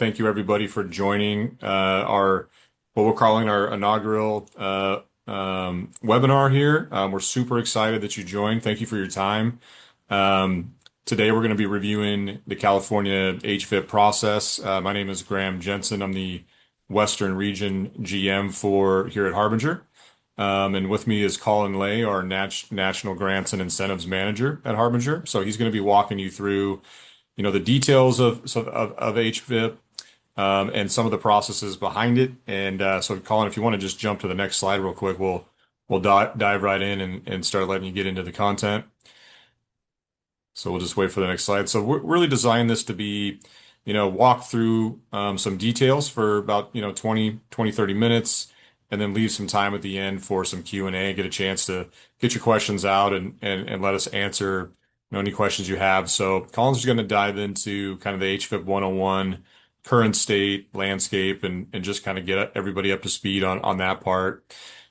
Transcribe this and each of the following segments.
Thank you everybody for joining our what we're calling our inaugural webinar here. We're super excited that you joined. Thank you for your time. Today we're going to be reviewing the California HVIP process. My name is Jensen. I'm the Western Region GM for here at Harbinger. And with me is Colin Lay, our National Grants and Incentives Manager at Harbinger. So he's going to be walking you through, the details of HVIP, and some of the processes behind it. And so, Colin, if you want to just jump to the next slide real quick, we'll dive right in and start letting you get into the content. So we'll just wait for the next slide. So we're really designed this to be, walk through some details for about, 30 minutes, and then leave some time at the end for some Q&A, get a chance to get your questions out and let us answer, any questions you have. So Colin's just going to dive into kind of the HVIP 101, current state, landscape, and just kind of get everybody up to speed on that part.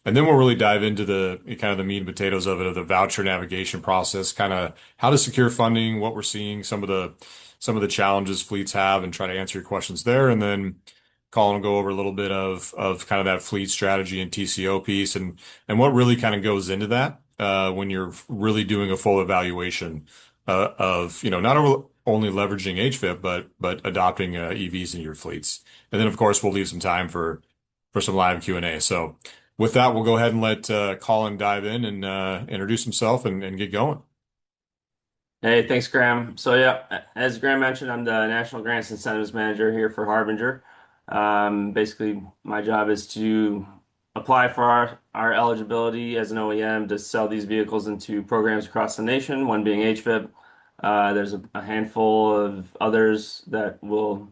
And then we'll really dive into the kind of the meat and potatoes of it, of the voucher navigation process, kind of how to secure funding, what we're seeing, some of the challenges fleets have, and try to answer your questions there. And then Colin will go over a little bit of kind of that fleet strategy and TCO piece, and what really kind of goes into that when you're really doing a full evaluation of not only leveraging HVIP but adopting EVs in your fleets. And then of course we'll leave some time for some live Q&A. So with that, we'll go ahead and let Colin dive in and introduce himself and get going. Hey, thanks, Graham. So yeah, as Graham mentioned, I'm the National Grants Incentives Manager here for Harbinger. Basically, my job is to apply for our eligibility as an OEM to sell these vehicles into programs across the nation, one being HVIP. There's a handful of others that we'll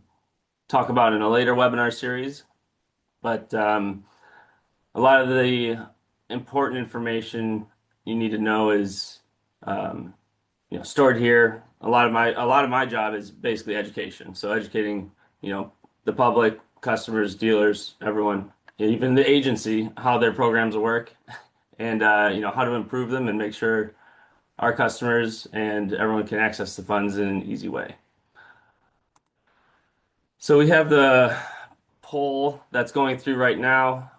talk about in a later webinar series. But a lot of the important information you need to know is stored here. A lot of my job is basically education. So educating, the public, customers, dealers, everyone, even the agency, how their programs will work, and how to improve them and make sure our customers and everyone can access the funds in an easy way. So we have the poll that's going through right now.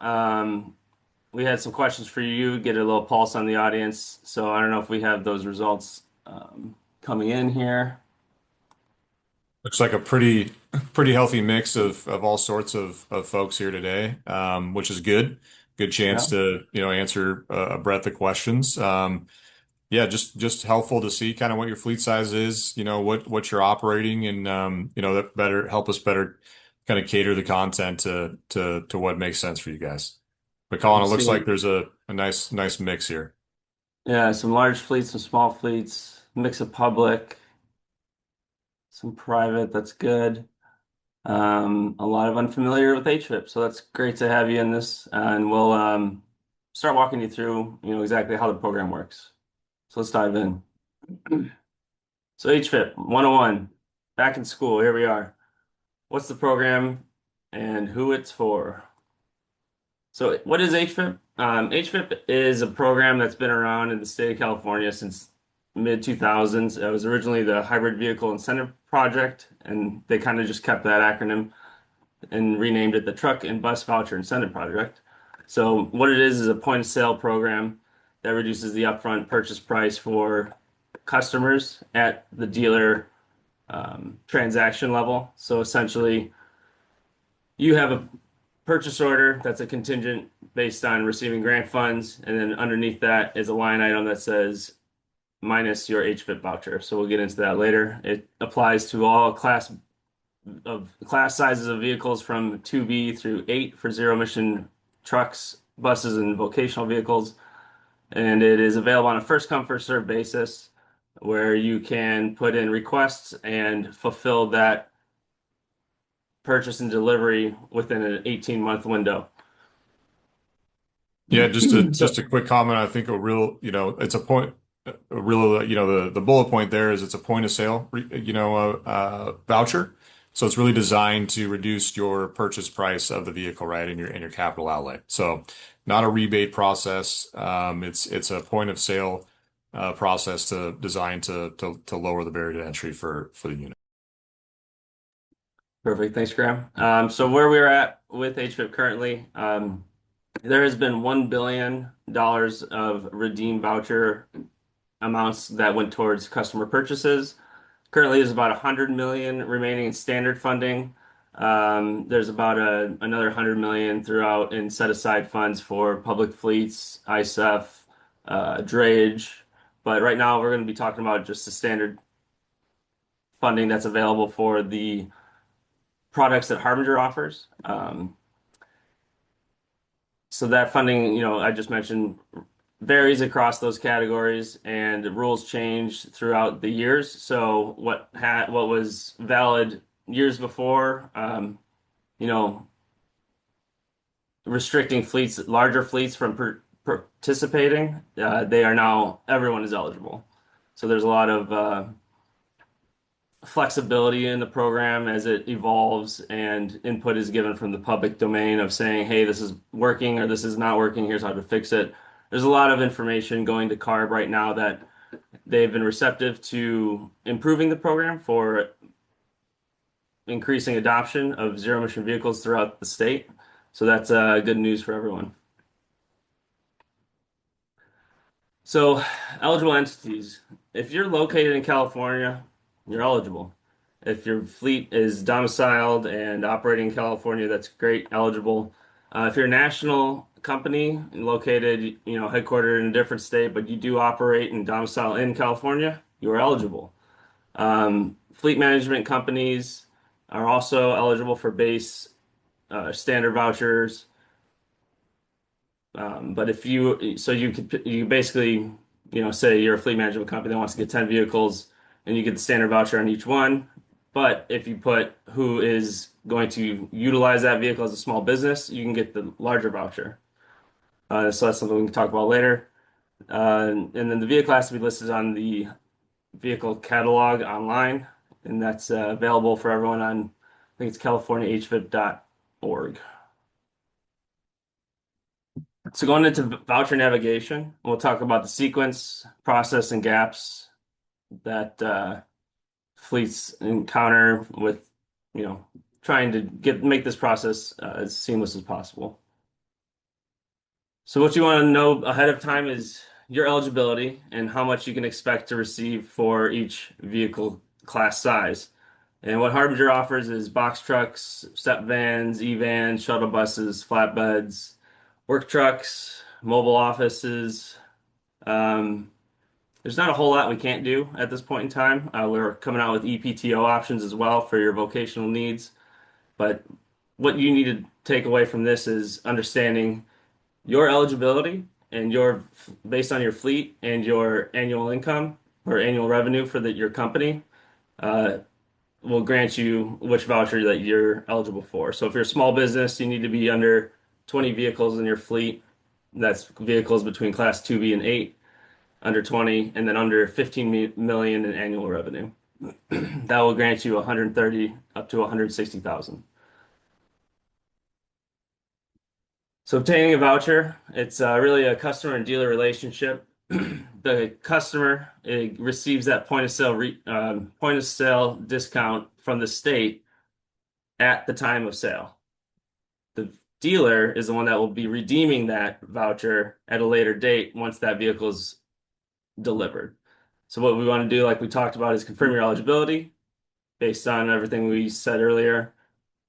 We had some questions for you, get a little pulse on the audience. So I don't know if we have those results coming in here. Looks like a pretty healthy mix of all sorts of folks here today, which is good. Good chance Yeah. to answer a breadth of questions. Yeah, just helpful to see kind of what your fleet size is, what you're operating, and that better help us better kind of cater the content to what makes sense for you guys. But Colin, I'm it looks like seeing, there's a nice mix here. yeah, some large fleets, some small fleets, mix of public, some private. That's good. A lot of unfamiliar with HVIP, so that's great to have you in this, and we'll start walking you through, exactly how the program works. So let's dive in. So HVIP 101, back in school. Here we are. What's the program and who it's for? So what is HVIP? HVIP is a program that's been around in the state of California since mid 2000s. It was originally the Hybrid Vehicle Incentive Project, and they kind of just kept that acronym and renamed it the Truck and Bus Voucher Incentive Project. So what it is a point of sale program that reduces the upfront purchase price for customers at the dealer transaction level. So essentially, you have a purchase order that's a contingent based on receiving grant funds, and then underneath that is a line item that says minus your HVIP voucher. So we'll get into that later. It applies to all class sizes of vehicles from 2B through 8 for zero-emission trucks, buses, and vocational vehicles. And it is available on a first come, first served basis where you can put in requests and fulfill that purchase and delivery within an 18-month window. Yeah, just a So, just a quick comment. I think it's a point, a real, the bullet point there is it's a point of sale, voucher. So it's really designed to reduce your purchase price of the vehicle, right, in your capital outlay. So not a rebate process. It's a point of sale process designed to lower the barrier to entry for the unit. Perfect. Thanks, Graham. So where we're at with HVIP currently, there has been $1 billion of redeemed voucher amounts that went towards customer purchases. Currently, there's about 100 million remaining in standard funding. There's about another 100 million throughout in set aside funds for public fleets, ISEF, drayage. But right now, we're going to be talking about just the standard funding that's available for the products that Harbinger offers. So that funding, I just mentioned varies across those categories and the rules change throughout the years. So what was valid years before, you know, restricting larger fleets from participating, they are now everyone is eligible. So there's a lot of flexibility in the program as it evolves and input is given from the public domain of saying, hey, this is working or this is not working. Here's how to fix it. There's a lot of information going to CARB right now that they've been receptive to improving the program for increasing adoption of zero emission vehicles throughout the state. So that's good news for everyone. So, eligible entities. If you're located in California, you're eligible. If your fleet is domiciled and operating in California, that's great, eligible. If you're a national company located, headquartered in a different state, but you do operate and domicile in California, you are eligible. Fleet management companies are also eligible for base standard vouchers. But if you basically, say you're a fleet management company that wants to get 10 vehicles and you get the standard voucher on each one. But if you put who is going to utilize that vehicle as a small business, you can get the larger voucher. So that's something we can talk about later. And then the vehicle has to be listed on the vehicle catalog online, and that's available for everyone on, I think it's californiahvip.org. So going into voucher navigation, we'll talk about the sequence, process, and gaps that fleets encounter with, trying to make this process as seamless as possible. So what you want to know ahead of time is your eligibility and how much you can expect to receive for each vehicle class size. And what Harbinger offers is box trucks, step vans, e-vans, shuttle buses, flatbeds, work trucks, mobile offices. Um, there's not a whole lot we can't do at this point in time. We're coming out with EPTO options as well for your vocational needs. But what you need to take away from this is understanding your eligibility and based on your fleet and your annual income or annual revenue for your company. Will grant you which voucher that you're eligible for. So if you're a small business, you need to be under 20 vehicles in your fleet. That's vehicles between class 2B and 8, under 20, and then under 15 million in annual revenue. That will grant you 130 up to 160,000. So obtaining a voucher, it's really a customer and dealer relationship. The customer receives that point of sale discount from the state at the time of sale. The dealer is the one that will be redeeming that voucher at a later date once that vehicle is delivered. So what we want to do, like we talked about, is confirm your eligibility based on everything we said earlier.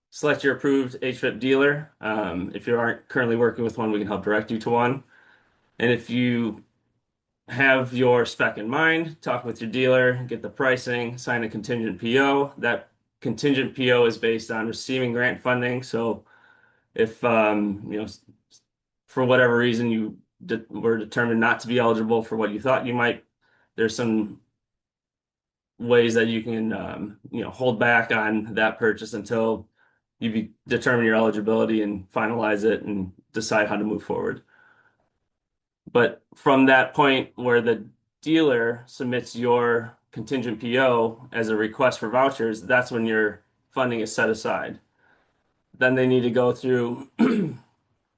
Select your approved HVIP dealer. If you aren't currently working with one, we can help direct you to one. And if you have your spec in mind, talk with your dealer, get the pricing, sign a contingent PO. That contingent PO is based on receiving grant funding. So if for whatever reason you were determined not to be eligible for what you thought you might, there's some ways that you can hold back on that purchase until you determine your eligibility and finalize it and decide how to move forward. But from that point where the dealer submits your contingent PO as a request for vouchers, that's when your funding is set aside. Then they need to go through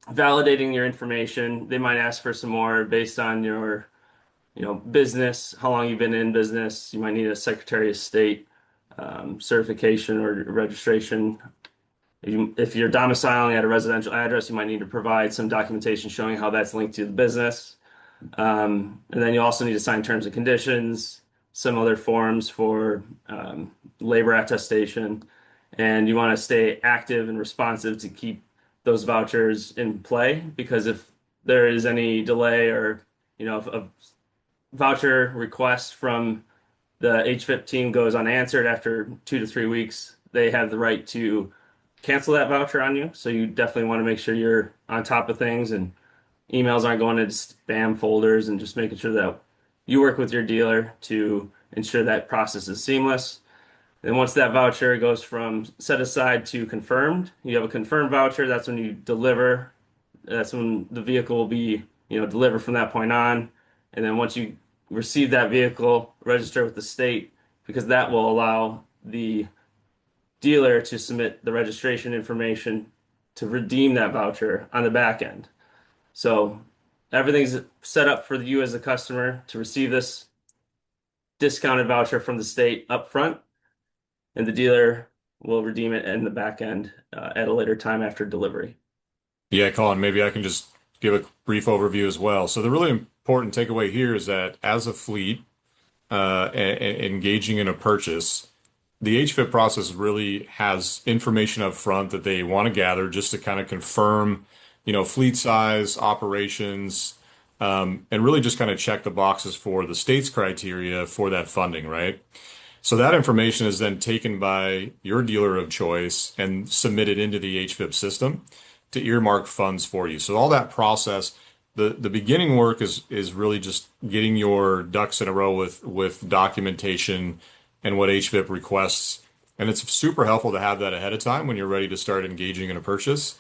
validating your information. They might ask for some more based on your, business, how long you've been in business. You might need a Secretary of State certification or registration. If you're domiciling at a residential address, you might need to provide some documentation showing how that's linked to the business. And then you also need to sign terms and conditions, some other forms for labor attestation, and you want to stay active and responsive to keep those vouchers in play because if there is any delay or if a voucher request from the HVIP team goes unanswered after 2 to 3 weeks, they have the right to cancel that voucher on you. So you definitely want to make sure you're on top of things and emails aren't going into spam folders and just making sure that you work with your dealer to ensure that process is seamless. And once that voucher goes from set aside to confirmed, you have a confirmed voucher. That's when you deliver. That's when the vehicle will be, delivered from that point on. And then once you receive that vehicle, register with the state because that will allow the dealer to submit the registration information to redeem that voucher on the back end. So everything's set up for you as a customer to receive this discounted voucher from the state up front, and the dealer will redeem it in the back end at a later time after delivery. Yeah, Colin, maybe I can just give a brief overview as well. So the really important takeaway here is that as a fleet, engaging in a purchase, the HVIP process really has information up front that they want to gather just to kind of confirm, fleet size, operations, and really just kind of check the boxes for the state's criteria for that funding, right? So that information is then taken by your dealer of choice and submitted into the HVIP system to earmark funds for you. So all that process, the beginning work is really just getting your ducks in a row with documentation and what HVIP requests. And it's super helpful to have that ahead of time when you're ready to start engaging in a purchase.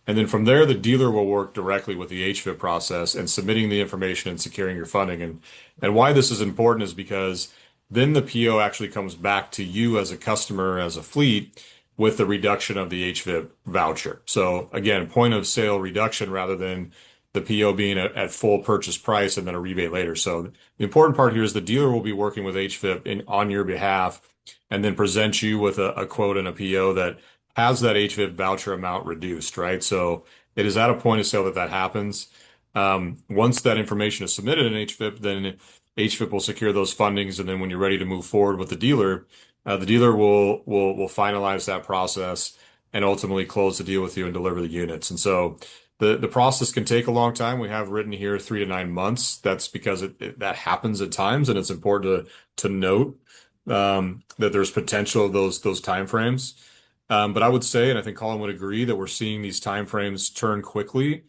And then from there, the dealer will work directly with the HVIP process and submitting the information and securing your funding. And why this is important is because then the PO actually comes back to you as a customer, as a fleet, with the reduction of the HVIP voucher. So again, point of sale reduction rather than the PO being at full purchase price and then a rebate later. So the important part here is the dealer will be working with HVIP on your behalf and then present you with a quote and a PO that has that HVIP voucher amount reduced, right? So it is at a point of sale that happens. Once that information is submitted in HVIP, then HVIP will secure those fundings, and then when you're ready to move forward with the dealer will finalize that process and ultimately close the deal with you and deliver the units. And so the process can take a long time. We have written here 3 to 9 months. That's because that happens at times, and it's important to note that there's potential of those time frames. But I would say, and I think Colin would agree, that we're seeing these timeframes turn quickly.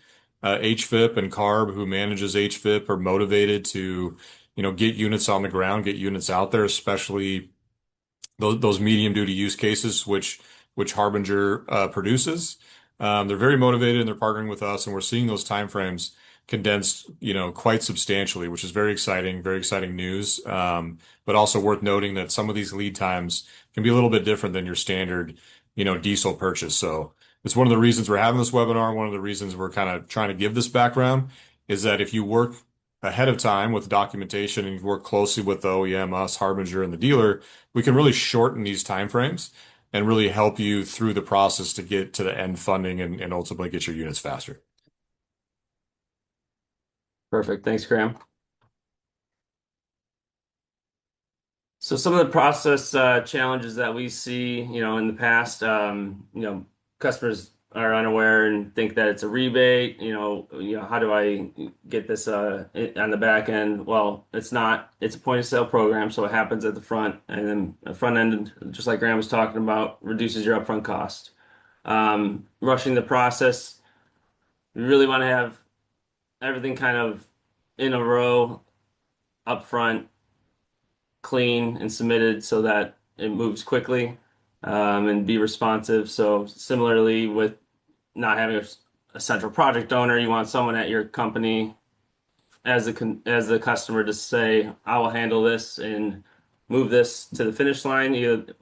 HVIP and CARB, who manages HVIP, are motivated to, get units on the ground, get units out there, especially those medium duty use cases, which Harbinger produces. They're very motivated and they're partnering with us, and we're seeing those timeframes condensed, quite substantially, which is very exciting news. But also worth noting that some of these lead times can be a little bit different than your standard, diesel purchase. So it's one of the reasons we're having this webinar. One of the reasons we're kind of trying to give this background is that if you work ahead of time with documentation and you work closely with the OEM, us, Harbinger, and the dealer, we can really shorten these timeframes and really help you through the process to get to the end funding and ultimately get your units faster. Perfect. Thanks, Graham. So some of the process challenges that we see, in the past, customers are unaware and think that it's a rebate. How do I get this on the back end? Well, it's not. It's a point of sale program, so it happens at the front, and then the front end, just like Graham was talking about, reduces your upfront cost. Rushing the process, we really want to have everything kind of in a row upfront, clean and submitted so that it moves quickly and be responsive. So similarly with not having a central project owner, you want someone at your company as the customer to say, I will handle this and move this to the finish line.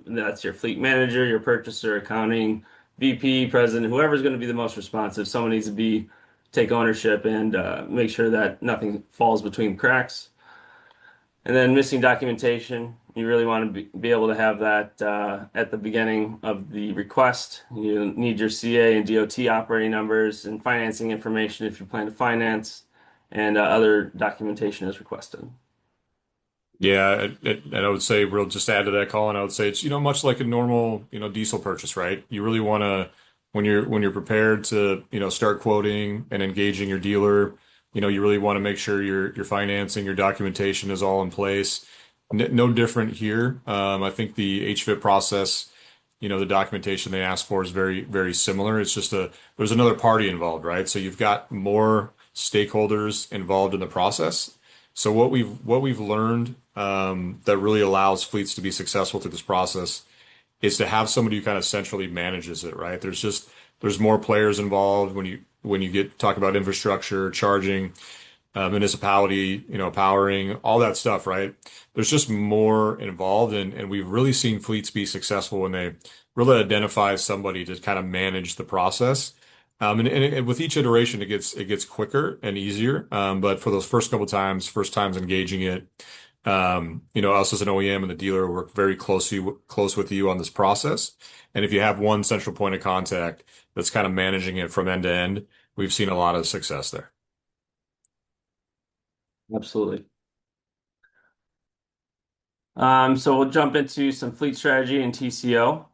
That's your fleet manager, your purchaser, accounting, VP, president, whoever's going to be the most responsive. Someone needs to take ownership and make sure that nothing falls between the cracks. And then missing documentation. You really want to be able to have that at the beginning of the request. You need your CA and DOT operating numbers and financing information if you plan to finance, and other documentation is requested. Yeah, and I would say, real just add to that, Colin, I would say it's, much like a normal, diesel purchase, right? You really want to, when you're prepared to, start quoting and engaging your dealer, you really want to make sure your financing, your documentation is all in place. No different here. I think the HVIP process, the documentation they ask for is very, very similar. It's just there's another party involved, right? So you've got more stakeholders involved in the process. So what we've learned that really allows fleets to be successful through this process is to have somebody who kind of centrally manages it, right? There's more players involved when you get talk about infrastructure, charging, municipality, powering, all that stuff, right? There's just more involved, and we've really seen fleets be successful when they really identify somebody to kind of manage the process. And with each iteration, it gets quicker and easier. But for those first couple times, first times engaging it, us as an OEM and the dealer work very close with you on this process. And if you have one central point of contact that's kind of managing it from end to end, we've seen a lot of success there. Absolutely. So we'll jump into some fleet strategy and TCO.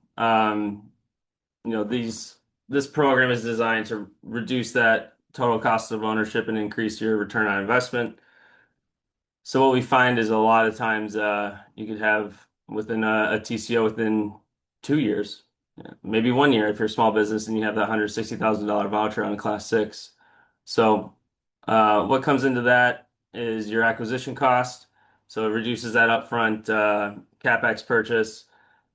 This program is designed to reduce that total cost of ownership and increase your return on investment. So what we find is a lot of times you could have within a TCO within 2 years, maybe 1 year if you're a small business and you have that $160,000 voucher on a Class 6. So what comes into that is your acquisition cost. So it reduces that upfront CapEx purchase.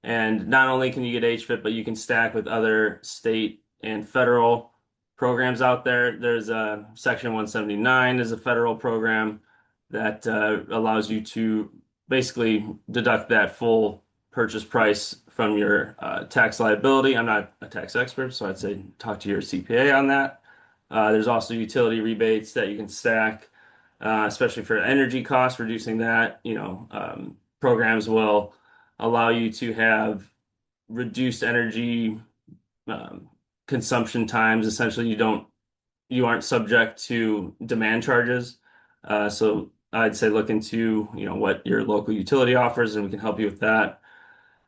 And not only can you get HVIP, but you can stack with other state and federal programs out there. There's a Section 179 is a federal program that allows you to basically deduct that full purchase price from your tax liability. I'm not a tax expert, so I'd say talk to your CPA on that. There's also utility rebates that you can stack, especially for energy costs, reducing that. Programs will allow you to have reduced energy um, consumption times. Essentially, you aren't subject to demand charges. So I'd say look into, what your local utility offers, and we can help you with that.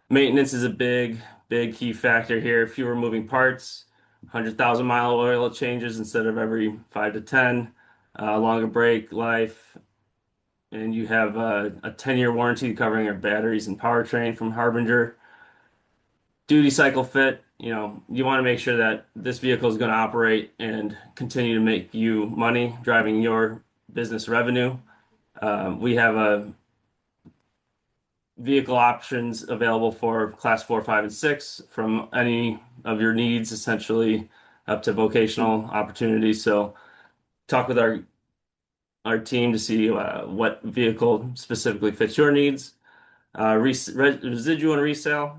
Maintenance is a big key factor here. Fewer moving parts, 100,000-mile oil changes instead of every 5 to 10, longer brake life, and you have a 10-year warranty covering your batteries and powertrain from Harbinger. Duty cycle fit, you want to make sure that this vehicle is going to operate and continue to make you money, driving your business revenue. We have a vehicle options available for class 4, 5, and 6 from any of your needs, essentially up to vocational opportunities. So talk with our team to see what vehicle specifically fits your needs. Residual and resale.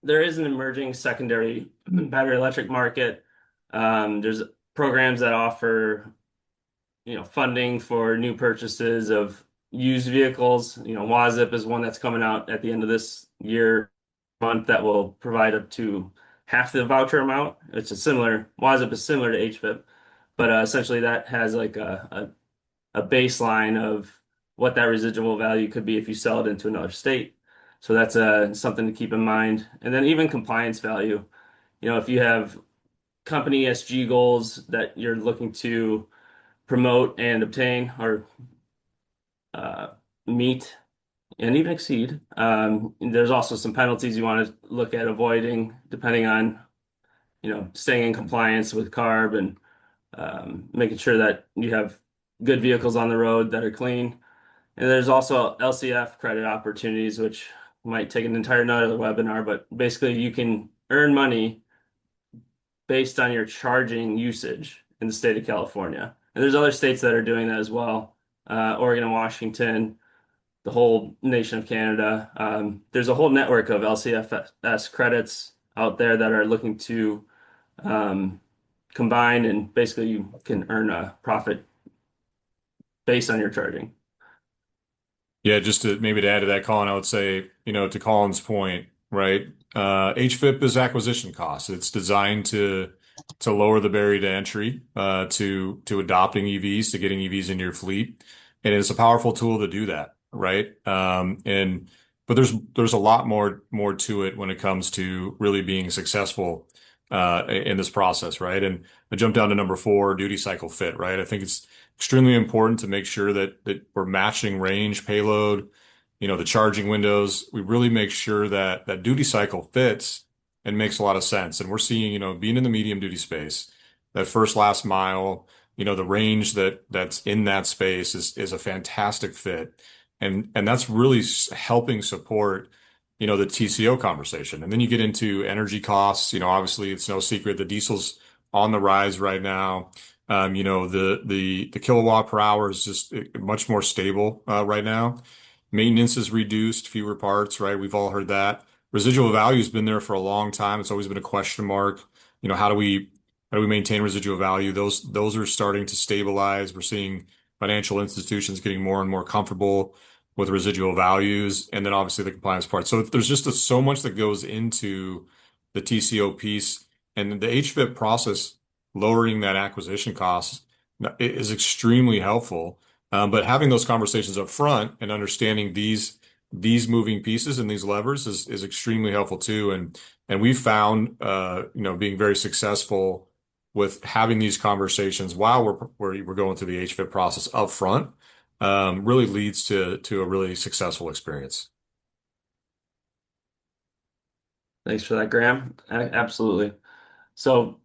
There is an emerging secondary battery electric market. There's programs that offer, funding for new purchases of used vehicles. WAZIP is one that's coming out at the end of this year month that will provide up to half the voucher amount. WAZIP is similar to HVIP, but essentially that has like a baseline of what that residual value could be if you sell it into another state. So that's something to keep in mind. And then even compliance value. If you have company ESG goals that you're looking to promote and obtain or uh, meet and even exceed, there's also some penalties you want to look at avoiding depending on, staying in compliance with CARB and making sure that you have good vehicles on the road that are clean. And there's also LCF credit opportunities, which might take an entire another webinar, but basically you can earn money based on your charging usage in the state of California. And there's other states that are doing that as well. Oregon and Washington, the whole nation of Canada. There's a whole network of LCFS credits out there that are looking to um, combine, and basically you can earn a profit based on your charging. Yeah, just to maybe to add to that, Colin, I would say, to Colin's point, right? HVIP is acquisition cost. It's designed to lower the barrier to entry to adopting EVs, to getting EVs into your fleet, and it's a powerful tool to do that, right? And but there's a lot more to it when it comes to really being successful in this process, right? And I jumped down to number four, duty cycle fit, right? I think it's extremely important to make sure that we're matching range, payload, the charging windows. We really make sure that that duty cycle fits and makes a lot of sense. And we're seeing, being in the medium duty space, that first last mile, the range that's in that space is a fantastic fit. And that's really helping support, the TCO conversation. And then you get into energy costs. Obviously it's no secret the diesel's on the rise right now. The kilowatt per hour is just much more stable right now. Maintenance is reduced, fewer parts, right? We've all heard that. Residual value has been there for a long time. It's always been a question mark. How do we maintain residual value? Those are starting to stabilize. We're seeing financial institutions getting more and more comfortable with residual values, and then obviously the compliance part. So there's just so much that goes into the TCO piece, and the HVIP process lowering that acquisition cost is extremely helpful. But having those conversations up front and understanding these moving pieces and these levers is extremely helpful too. And we've found being very successful with having these conversations while we're going through the HVIP process up front, really leads to a really successful experience. Thanks for that, Graham. Absolutely. So,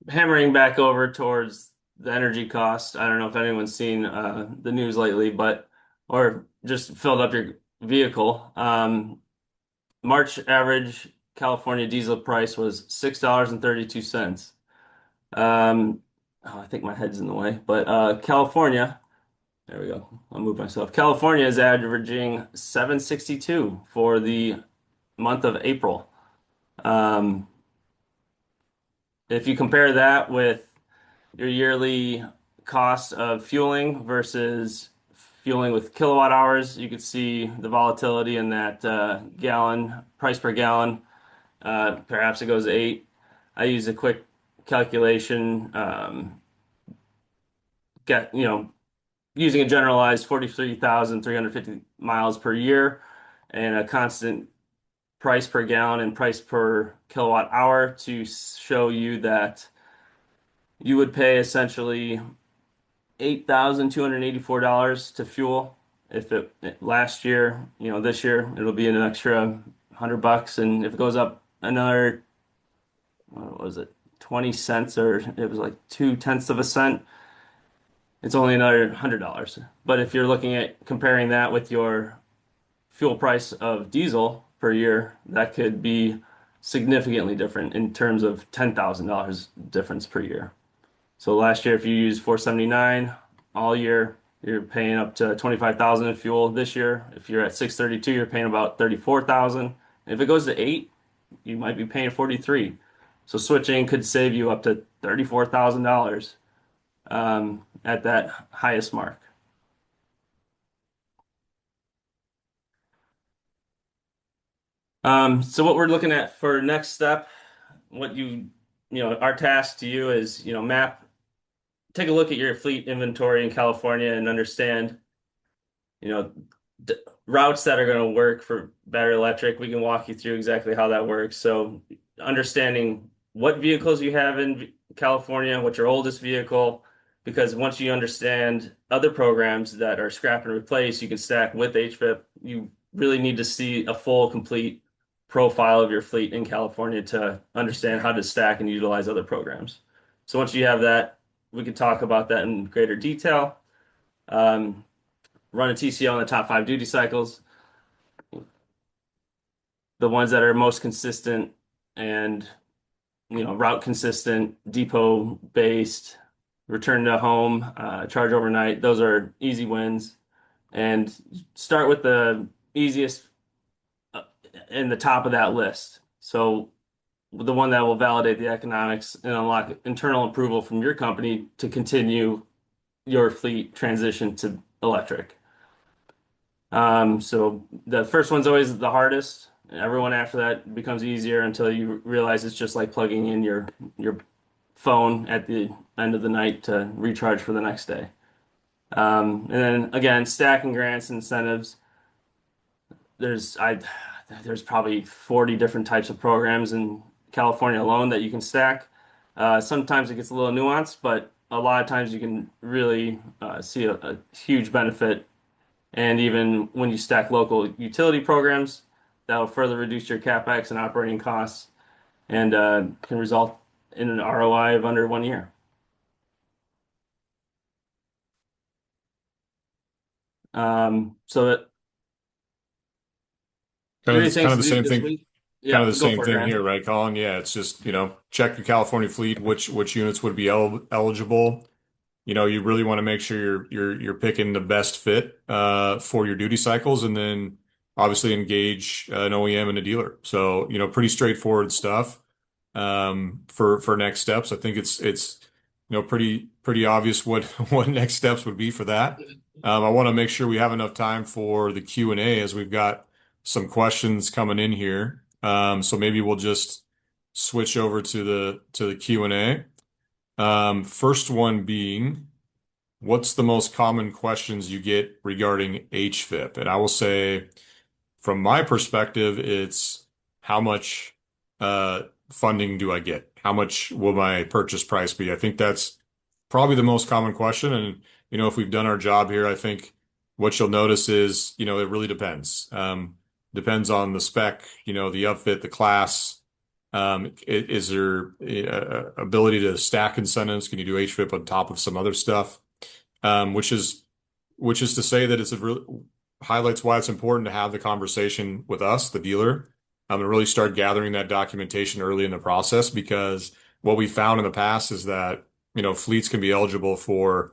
hammering back over towards the energy cost, I don't know if anyone's seen the news lately, but or just filled up your vehicle. March average California diesel price was $6.32. I think my head's in the way, but California, there we go. I'll move myself. California is averaging 762 for the month of April. Um, if you compare that with your yearly cost of fueling versus fueling with kilowatt hours, you could see the volatility in that gallon price per gallon. Perhaps it goes to 8. I use a quick calculation, get using a generalized 43,350 miles per year and a constant price per gallon and price per kilowatt hour to show you that you would pay essentially $8,284 to fuel. If it last year, this year it'll be an extra $100, and if it goes up another, what was it, 20 cents, or it was like 2/10 of a cent, it's only another $100. But if you're looking at comparing that with your fuel price of diesel per year, that could be significantly different in terms of $10,000 difference per year. So last year, if you use 479 all year, you're paying up to 25,000 in fuel. This year, if you're at 632, you're paying about 34,000. If it goes to 8, you might be paying 43. So switching could save you up to $34,000 at that highest mark. So what we're looking at for next step, what our task to you is, take a look at your fleet inventory in California and understand, you know, routes that are going to work for battery electric. We can walk you through exactly how that works. So understanding what vehicles you have in California, what's your oldest vehicle, because once you understand other programs that are scrap and replace, you can stack with HVIP. You really need to see a full, complete profile of your fleet in California to understand how to stack and utilize other programs. So once you have that, we could talk about that in greater detail. Um, Run a TCO on the top 5 duty cycles, the ones that are most consistent and route consistent, depot based, return to home, charge overnight. Those are easy wins. And start with the easiest in the top of that list. So the one that will validate the economics and unlock internal approval from your company to continue your fleet transition to electric. So the first one's always the hardest. Everyone after that becomes easier until you realize it's just like plugging in your phone at the end of the night to recharge for the next day. And then again, stacking grants and incentives. There's I there's probably 40 different types of programs in California alone that you can stack. Sometimes it gets a little nuanced, but a lot of times you can really see a huge benefit. And even when you stack local utility programs, that'll further reduce your capex and operating costs and can result in an ROI of under 1 year. So that three Kind things of to the do same this thing. week. Kind of Yeah, the go same for it, thing Graham. here, right, Colin? Yeah, it's just, check your California fleet, which units would be eligible. You really want to make sure you're picking the best fit for your duty cycles, and then obviously engage an OEM and a dealer. So, pretty straightforward stuff for next steps. I think it's pretty obvious what what next steps would be for that. I want to make sure we have enough time for the Q&A as we've got some questions coming in here. So maybe we'll just switch over to the Q&A. First one being, what's the most common questions you get regarding HVIP? And I will say, from my perspective, it's how much uh, funding do I get? How much will my purchase price be? I think that's probably the most common question. And, if we've done our job here, I think what you'll notice is, it really depends. Depends on the spec, the upfit, the class. Is there ability to stack incentives? Can you do HVIP on top of some other stuff? Um, which is which is to say that it's a real highlights why it's important to have the conversation with us, the dealer, and really start gathering that documentation early in the process, because what we found in the past is that, fleets can be eligible for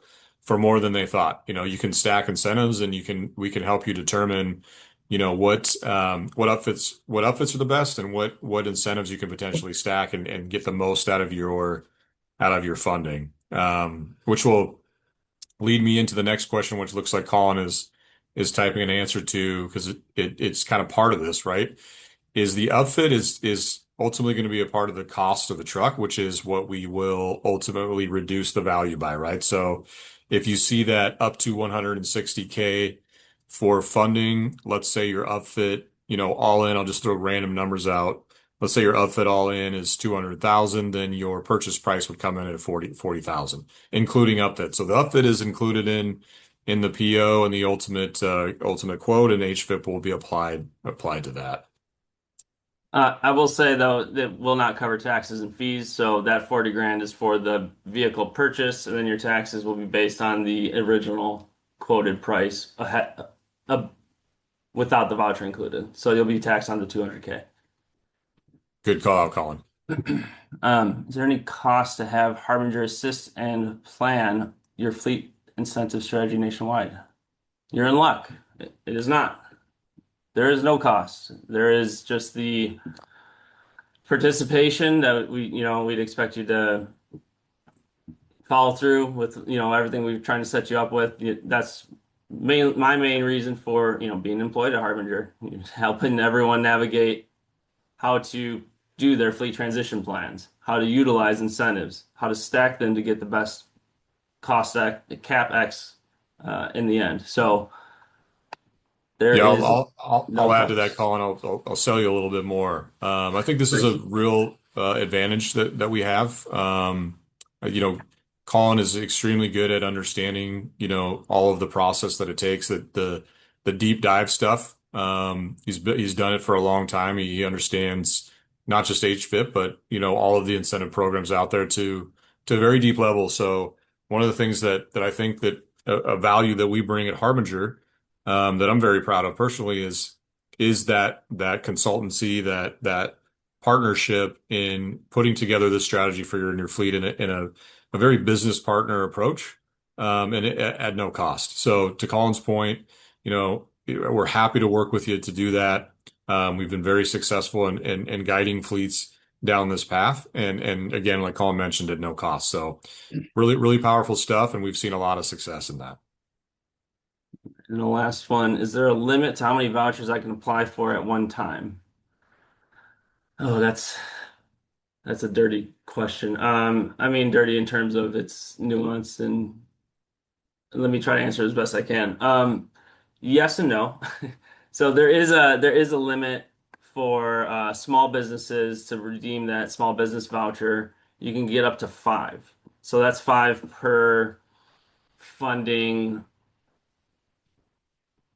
more than they thought. You can stack incentives, and we can help you determine, what outfits are the best, and what incentives you can potentially stack and get the most out of your funding. Which will lead me into the next question, which looks like Colin is typing an answer to, because it's kind of part of this, right? Is the outfit is ultimately going to be a part of the cost of the truck, which is what we will ultimately reduce the value by, right? So if you see that up to 160K for funding, let's say your outfit, all in, I'll just throw random numbers out. Let's say your outfit all in is 200,000, then your purchase price would come in at 40,000, including upfit. So the upfit is included in the PO and the ultimate quote, and HVIP will be applied to that. I will say though that will not cover taxes and fees, so that 40 grand is for the vehicle purchase, and then your taxes will be based on the original quoted price uh, without the voucher included. So you'll be taxed on the 200K. Good call out, Colin. Is there any cost to have Harbinger assist and plan your fleet incentive strategy nationwide? You're in luck. It is not. There is no cost. There is just the participation that we'd expect you to follow through with, everything we're trying to set you up with. That's my main reason for, being employed at Harbinger, helping everyone navigate how to do their fleet transition plans, how to utilize incentives, how to stack them to get the best cost CapEx in the end. So there Yeah, I'll is I'll I'll, no I'll add to that, cost. Colin. I'll sell you a little bit more. I think this is a Great. real advantage that we have. You know, Colin is extremely good at understanding, all of the process that it takes, that the deep dive stuff. He's done it for a long time. He understands not just HVIP, but all of the incentive programs out there to a very deep level. So one of the things that I think that a value that we bring at Harbinger, that I'm very proud of personally, is that consultancy, that partnership in putting together this strategy for your fleet in a very business partner approach, and at no cost. So to Colin's point, we're happy to work with you to do that. We've been very successful in guiding fleets down this path, and again, like Colin mentioned, at no cost. So really, really powerful stuff, and we've seen a lot of success in that. And the last one, is there a limit to how many vouchers I can apply for at one time? Oh, that's a dirty question. I mean dirty in terms of its nuance, and let me try to answer as best I can. Yes and no. So there is a limit for small businesses to redeem that small business voucher. You can get up to five. So that's five per funding.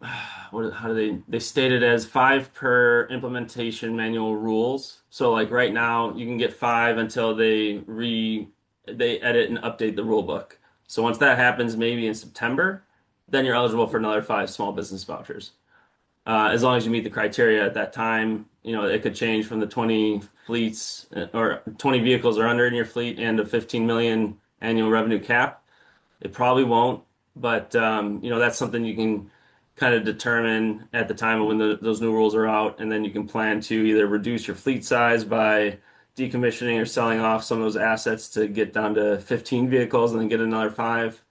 How do they state it as five per implementation manual rules. So like right now you can get five until they edit and update the rule book. So once that happens, maybe in September, then you're eligible for another five small business vouchers. As long as you meet the criteria at that time, it could change from the 20 fleets or 20 vehicles or under in your fleet and a 15 million annual revenue cap. It probably won't, but that's something you can kind of determine at the time of when those new rules are out, and then you can plan to either reduce your fleet size by decommissioning or selling off some of those assets to get down to 15 vehicles and then get another five.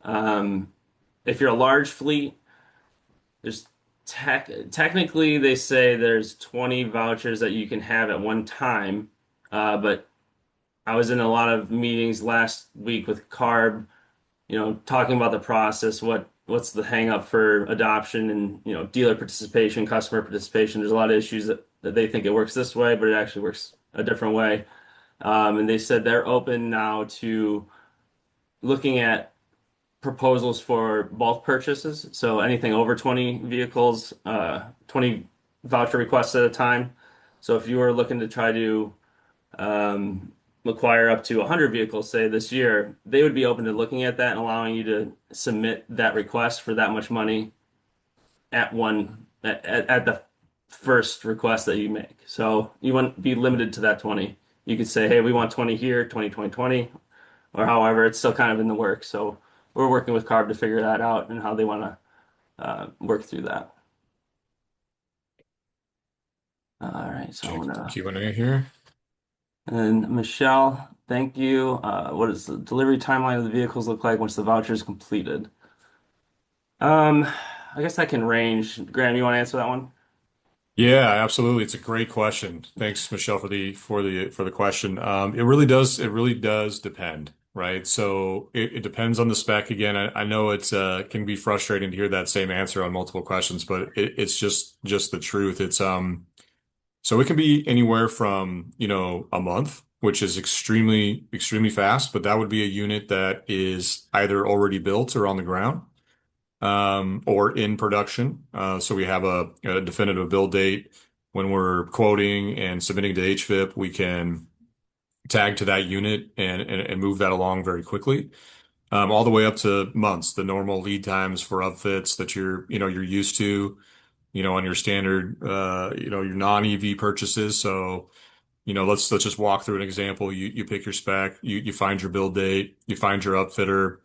Um, if you're a large fleet, there's technically they say there's 20 vouchers that you can have at one time, but I was in a lot of meetings last week with CARB, talking about the process, what's the hang up for adoption and, dealer participation, customer participation. There's a lot of issues that they think it works this way, but it actually works a different way. And they said they're open now to looking at proposals for bulk purchases. So anything over 20 vehicles, 20 voucher requests at a time. So if you were looking to try to acquire up to 100 vehicles, say this year, they would be open to looking at that and allowing you to submit that request for that much money at the first request that you make. So you wouldn't be limited to that 20. You could say, hey, we want 20 here, 20, 20, 20, or however, it's still kind of in the works. So we're working with CARB to figure that out and how they want to work through that. All right, so I'm Check the gonna Q&A here. and Michelle, thank you. What does the delivery timeline of the vehicles look like once the voucher is completed? Um, I guess that can range. Graham, you want to answer that one? Yeah, absolutely. It's a great question. Thanks, Michelle, for the question. It really does depend, right? So it depends on the spec. Again, I know it's can be frustrating to hear that same answer on multiple questions, but it's just the truth. So it can be anywhere from, a month, which is extremely fast, but that would be a unit that is either already built or on the ground, or in production. So we have a definitive build date. When we're quoting and submitting to HVIP, we can tag to that unit and move that along very quickly. All the way up to months, the normal lead times for upfits that you're used to, on your standard, your non-EV purchases. So, let's just walk through an example. You pick your spec, you find your build date, you find your upfitter,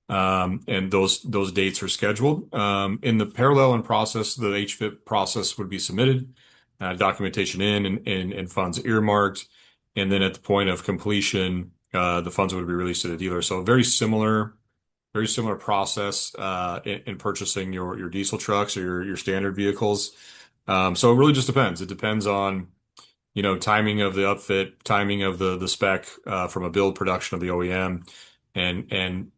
and those dates are scheduled. In the parallel and process, the HVIP process would be submitted, documentation in and funds earmarked, and then at the point of completion, the funds would be released to the dealer. So very similar process in purchasing your diesel trucks or your standard vehicles. So it really just depends. It depends on timing of the upfit, timing of the spec from a build production of the OEM, and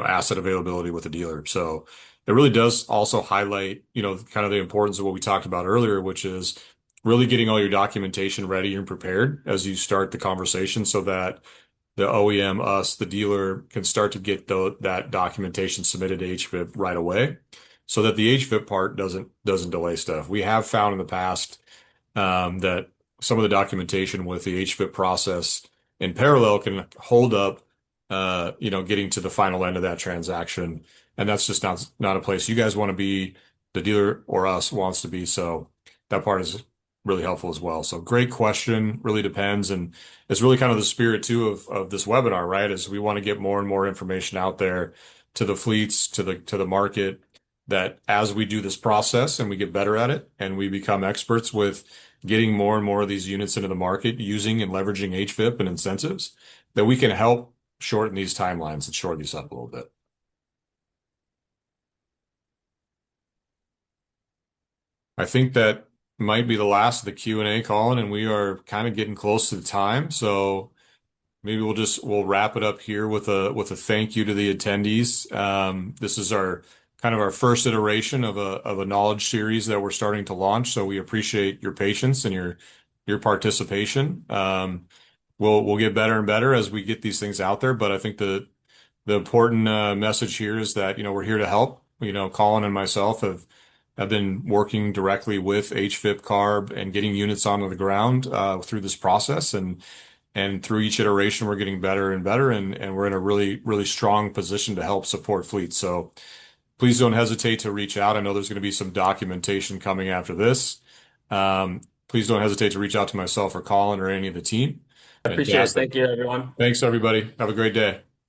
asset availability with the dealer. So it really does also highlight kind of the importance of what we talked about earlier, which is really getting all your documentation ready and prepared as you start the conversation, so that the OEM, us, the dealer, can start to get that documentation submitted to HVIP right away, so that the HVIP part doesn't delay stuff. We have found in the past that some of the documentation with the HVIP process in parallel can hold up, getting to the final end of that transaction, and that's just not a place you guys want to be. The dealer or us wants to be, so that part is really helpful as well. So great question. Really depends, and it's really kind of the spirit too of this webinar, right? Is we want to get more and more information out there to the fleets, to the market, that as we do this process and we get better at it and we become experts with getting more and more of these units into the market using and leveraging HVIP and incentives, that we can help shorten these timelines and shorten these up a little bit. I think that might be the last of the Q&A, Colin, and we are kind of getting close to the time. So maybe we'll wrap it up here with a thank you to the attendees. This is our kind of our first iteration of a knowledge series that we're starting to launch. So we appreciate your patience and your participation. We'll get better and better as we get these things out there. But I think the important message here is that we're here to help. Colin and myself have been working directly with HVIP Carb and getting units onto the ground through this process, and through each iteration we're getting better and better, and we're in a really strong position to help support fleets. So please don't hesitate to reach out. I know there's going to be some documentation coming after this. Please don't hesitate to reach out to myself or Colin or any of the team. I appreciate it. Fantastic. Thank you, everyone. Thanks, everybody. Have a great day.